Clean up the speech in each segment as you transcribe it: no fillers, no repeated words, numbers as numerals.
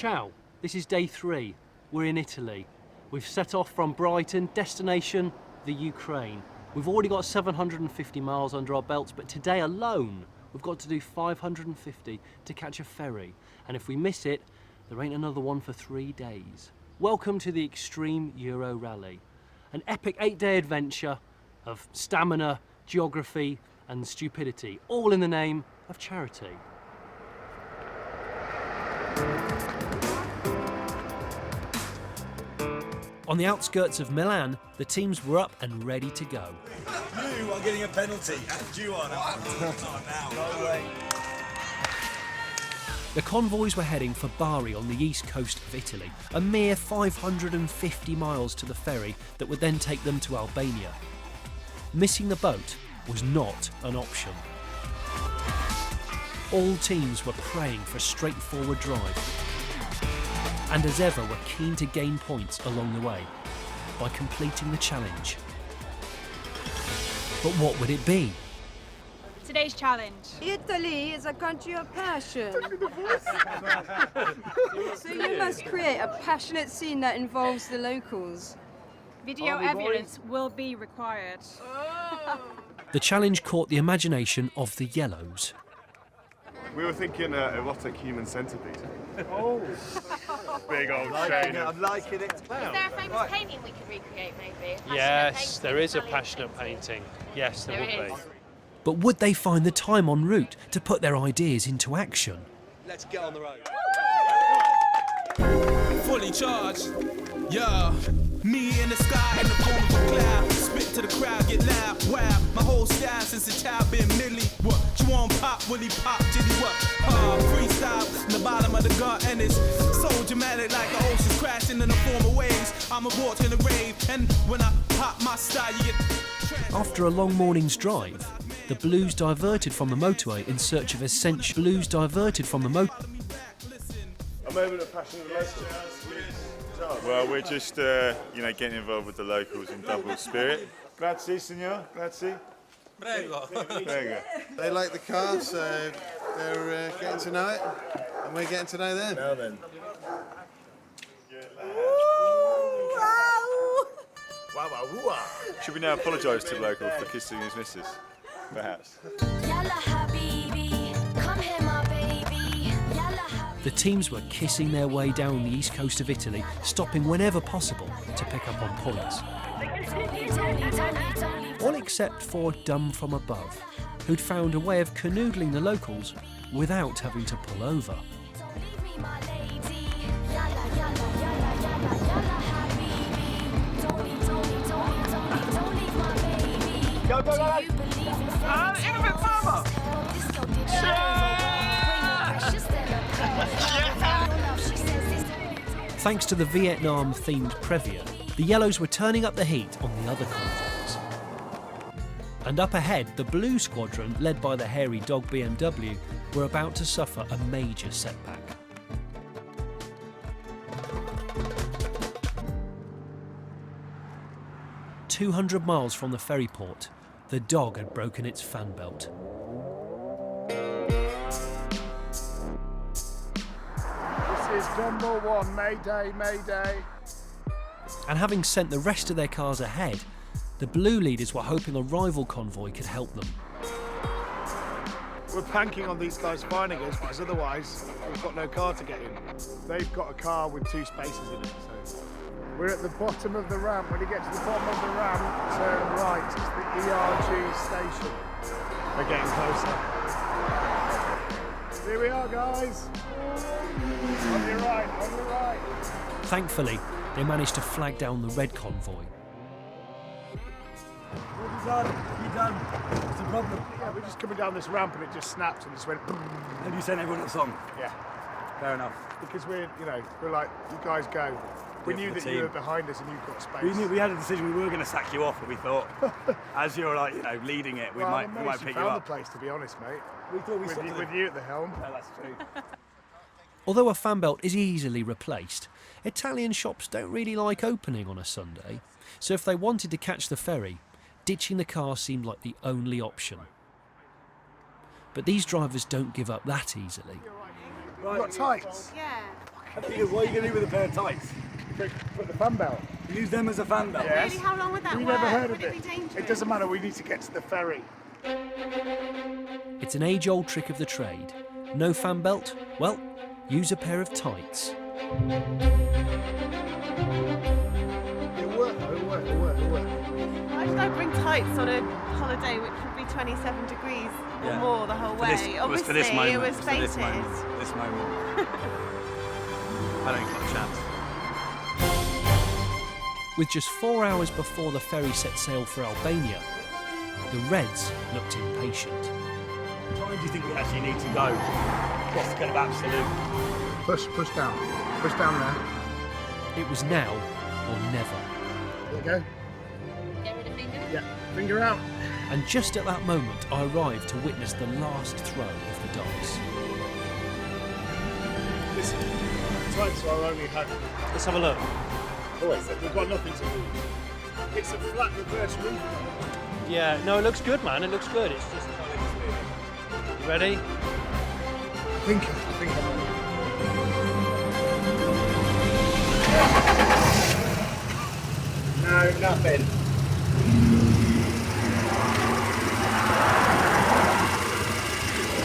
Ciao, this is day 3. We're in Italy. We've set off from Brighton, destination the Ukraine. We've already got 750 miles under our belts, but today alone we've got to do 550 to catch a ferry. And if we miss it, there ain't another one for 3 days. Welcome to the Extreme Euro Rally, an epic 8-day adventure of stamina, geography and stupidity, all in the name of charity. On the outskirts of Milan, the teams were up and ready to go. You are getting a penalty, and you are now. No way. The convoys were heading for Bari on the east coast of Italy, a mere 550 miles to the ferry that would then take them to Albania. Missing the boat was not an option. All teams were praying for a straightforward drive, and as ever were keen to gain points along the way by completing the challenge. But what would it be? Today's challenge. Italy is a country of passion. So you must create a passionate scene that involves the locals. Video evidence will be required. The challenge caught the imagination of the Yellows. We were thinking erotic human centipede. Oh, Big old chain. I'm liking it. Is there a famous painting we could recreate, maybe? Yes, there is a passionate painting. Yes, there will be. But would they find the time en route to put their ideas into action? Let's get on the road. Fully charged, yeah. Me in the sky in the form of a cloud. Spit to the crowd, get loud, wow. My whole style since a child been Millie. What? You want pop, Willie pop, Jitty what? Freestyle, in the bottom of the gut, and it's so dramatic like the ocean's crashing in the form of waves. I'm a walk in the rave, and when I pop my style, you get. After a long morning's drive, the Blues diverted from the motorway in search of essential. A moment of passion of locals. Well, we're just, getting involved with the locals in Dumball spirit. Grazie, signor. Grazie. Prego. Prego. They like the car, so they're getting to know it, and we're getting to know them. Now then. Should we now apologise to the local for kissing his missus? Perhaps. The teams were kissing their way down the east coast of Italy, stopping whenever possible to pick up on points. All except for Dumb from above, who'd found a way of canoodling the locals without having to pull over. Go, go, go! Innocent farmer! Thanks to the Vietnam-themed Previa, the Yellows were turning up the heat on the other convoys. And up ahead, the Blue Squadron, led by the hairy dog BMW, were about to suffer a major setback. "200 miles from the ferry port, the dog had broken its fan belt. This is Dumball 1, Mayday, Mayday. And having sent the rest of their cars ahead, the Blue leaders were hoping a rival convoy could help them. We're banking on these guys finding us because otherwise we've got no car to get in. They've got a car with 2 spaces in it. So we're at the bottom of the ramp. When you get to the bottom of the ramp, turn right. It's the ERG station. We're getting closer. Here we are, guys. On your right, on your right. Thankfully, they managed to flag down the red convoy. What you done? What's the problem? Yeah, we're just coming down this ramp and it just snapped and just went boom. And you sent everyone a song? Yeah. Fair enough. Because we're like, you guys go. We knew that you were behind us and you've got space. We knew we had a decision. We were going to sack you off, but we thought, as you're leading it, we might pick you found up. the place, to be honest, mate. We thought with you at the helm. No, that's true. Although a fan belt is easily replaced, Italian shops don't really like opening on a Sunday, so if they wanted to catch the ferry, ditching the car seemed like the only option. But these drivers don't give up that easily. Right. You've got tights? Yeah. Because what are you going to do with a pair of tights? Put the fan belt. Use them as a fan belt? Yes. Really, how long would that We work? never heard Would of it be dangerous? It doesn't matter, we need to get to the ferry. It's an age-old trick of the trade. No fan belt? Well, use a pair of tights. It'll work, it'll work. Why did I bring tights on a holiday which would be 27 degrees or more the whole way? Obviously, for this moment. it was For fated. this moment. I don't got a chance. With just 4 hours before the ferry set sail for Albania, the Reds looked impatient. What time do you think we actually need to go? What's the kind of absolute? Push down. Push down there. It was now or never. There you go. Get rid of fingers? Yeah, finger out. And just at that moment, I arrived to witness the last throw of the dice. Listen, tights are only had. Let's have a look. We've got nothing to do. It's a flat reverse roof. Yeah, no, it looks good, man. It looks good. It's just. You ready? I think I'm ready. No, nothing.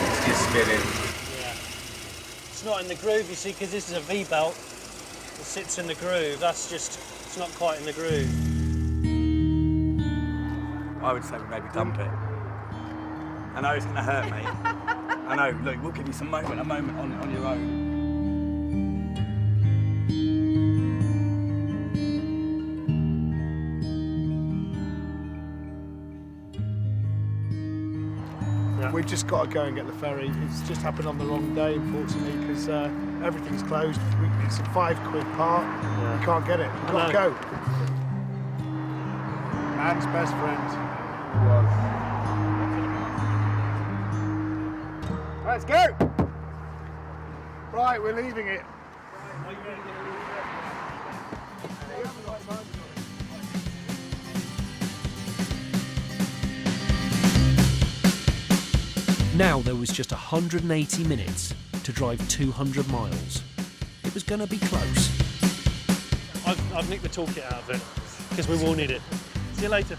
It's just spinning. Yeah. It's not in the groove, you see, because this is a V-belt. It sits in the groove. That's just, it's not quite in the groove. I would say we maybe dump it. I know it's going to hurt me. I know, look, we'll give you a moment on your own. We've just got to go and get the ferry. It's just happened on the wrong day, unfortunately, because everything's closed. It's a £5 part. We can't get it. We've got to go. Man's best friend. Let's go. Right, we're leaving it. Now there was just 180 minutes to drive 200 miles. It was going to be close. I've nicked the toolkit out of it, because we will need it. See you later.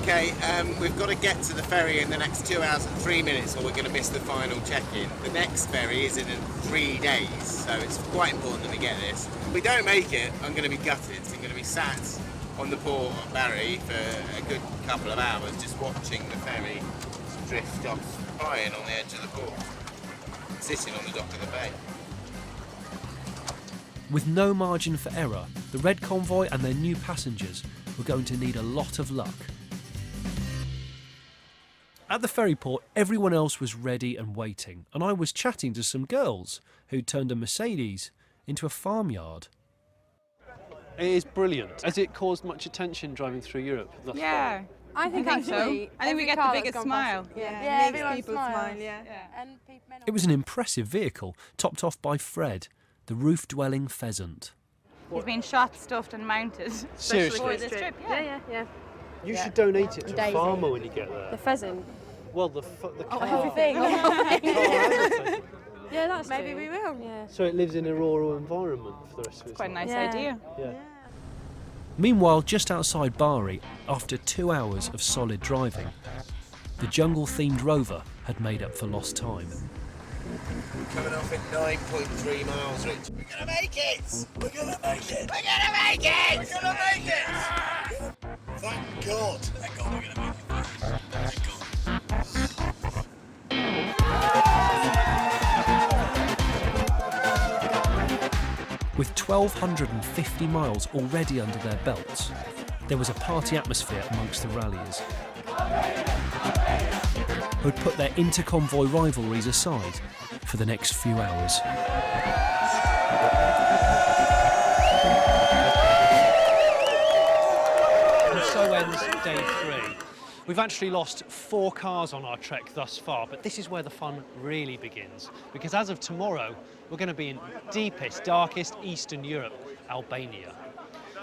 Okay, we've got to get to the ferry in the next 2 hours and 3 minutes or we're going to miss the final check-in. The next ferry is in 3 days, so it's quite important that we get this. If we don't make it, I'm going to be gutted. I'm going to be sat on the port of Barry for a good couple of hours just watching the ferry drift off, crying on the edge of the port, sitting on the dock of the bay. With no margin for error, the Red Convoy and their new passengers were going to need a lot of luck. At the ferry port, everyone else was ready and waiting, and I was chatting to some girls who'd turned a Mercedes into a farmyard. It is brilliant. Has it caused much attention driving through Europe thus far? I think so. I think we get the biggest smile. Yeah, makes people smile. Yeah. It was an impressive vehicle, topped off by Fred, the roof-dwelling pheasant. He's been shot, stuffed and mounted. Seriously? For this trip, yeah. You should donate it to a farmer when you get there. The pheasant. Well, the car. Everything. Everything. Yeah, that's Maybe true. we will. Yeah. So it lives in a rural environment for the rest of its Quite a life. nice idea. Yeah. Meanwhile, just outside Bari, after 2 hours of solid driving, the jungle-themed Rover had made up for lost time. Coming off at 9.3 miles, Rich. We're going to make it! We're going to make it! We're going to make it! We're going to make it! Thank God! Thank God we're going to make it. Thank God. With 1,250 miles already under their belts, there was a party atmosphere amongst the ralliers, who'd put their inter-convoy rivalries aside for the next few hours. And so ends day 3. We've actually lost 4 cars on our trek thus far, but this is where the fun really begins, because as of tomorrow, we're going to be in deepest, darkest Eastern Europe, Albania.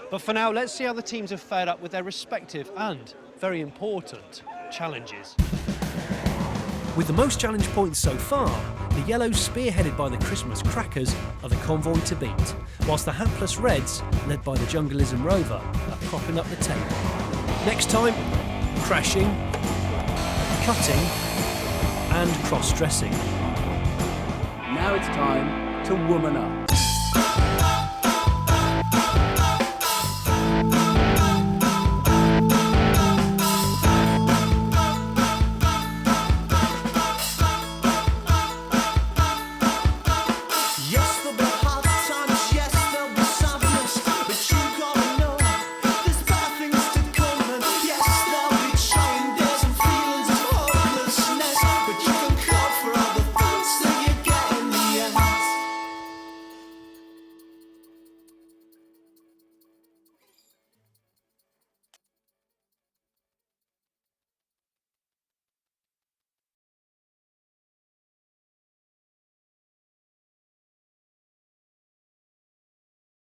But for now, let's see how the teams have fared up with their respective and very important challenges. With the most challenge points so far, the yellows, spearheaded by the Christmas crackers, are the convoy to beat, whilst the hapless reds, led by the Jungleism rover, are propping up the table. Next time, crashing, cutting and cross-dressing. Now it's time to woman up.